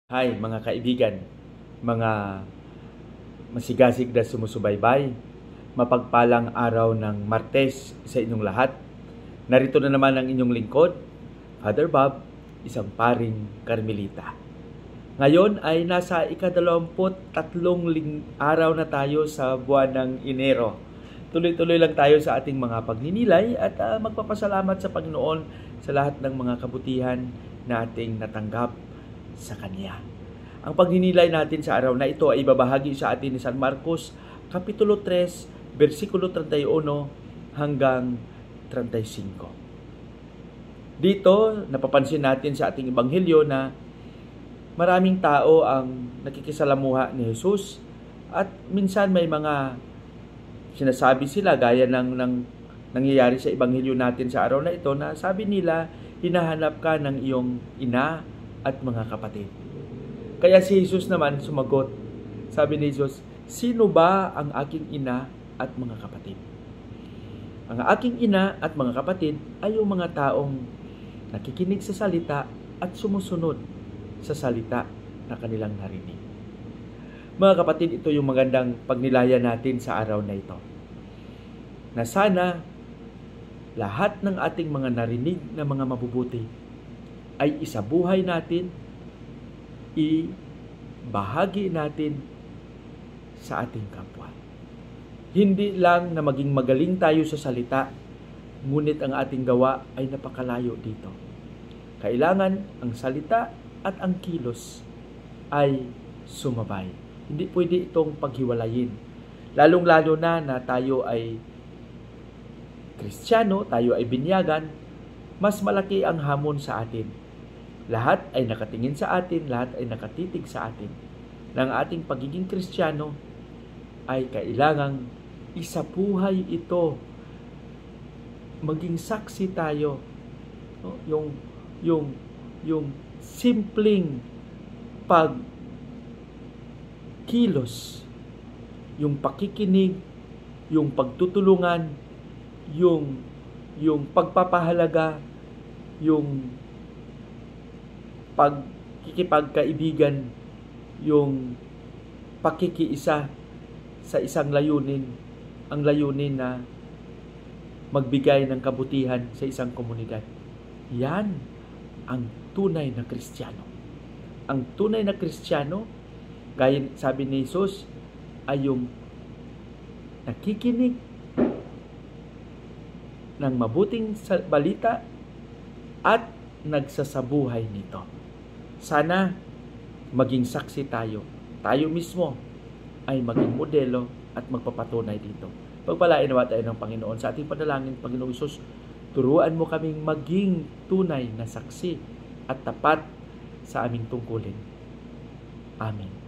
Hi mga kaibigan, mga masigasig na sumusubaybay, mapagpalang araw ng Martes sa inyong lahat. Narito na naman ang inyong lingkod, Father Bob, isang paring Karmelita. Ngayon ay nasa ika-23 araw na tayo sa buwan ng Enero. Tuloy-tuloy lang tayo sa ating mga pagninilay at magpapasalamat sa Panginoon sa lahat ng mga kabutihan na ating natanggap sa Kanya. Ang pagninilay natin sa araw na ito ay ibabahagi sa atin ni San Marcos, Kapitulo 3, versikulo 31 hanggang 35. Dito, napapansin natin sa ating ebanghelyo na maraming tao ang nakikisalamuha ni Jesus at minsan may mga sinasabi sila gaya ng nangyayari sa ebanghelyo natin sa araw na ito na sabi nila, hinahanap ka ng iyong ina at mga kapatid. Kaya si Jesus naman sumagot. Sabi ni Jesus, sino ba ang aking ina at mga kapatid? Ang aking ina at mga kapatid ay yung mga taong nakikinig sa salita at sumusunod sa salita na kanilang narinig. Mga kapatid, ito yung magandang pagnilayan natin sa araw na ito. Na sana lahat ng ating mga narinig na mga mabubuti ay isabuhay natin, ibahagi natin sa ating kapwa. Hindi lang na maging magaling tayo sa salita, ngunit ang ating gawa ay napakalayo dito. Kailangan ang salita at ang kilos ay sumabay. Hindi pwede itong paghiwalayin. Lalong-lalo na tayo ay Kristiyano, tayo ay binyagan, mas malaki ang hamon sa atin. Lahat ay nakatingin sa atin, lahat ay nakatitig sa atin. Ng ating pagiging Kristiyano ay kailangang isabuhay ito. Maging saksi tayo. Yung simpleng pagkilos, yung pakikinig, yung pagtutulungan, yung pagpapahalaga, yung pagkikipagkaibigan, yung pakikiisa sa isang layunin, ang layunin na magbigay ng kabutihan sa isang komunidad. Yan ang tunay na Kristiyano. Ang tunay na Kristiyano, gaya sabi ni Jesus, ay yung nakikinig ng mabuting balita at nagsasabuhay nito. Sana maging saksi tayo. Tayo mismo ay maging modelo at magpapatunay dito. Pagpalain nawa tayo ng Panginoon sa ating panalangin. Panginoong Hesus, turuan mo kaming maging tunay na saksi at tapat sa aming tungkulin. Amen.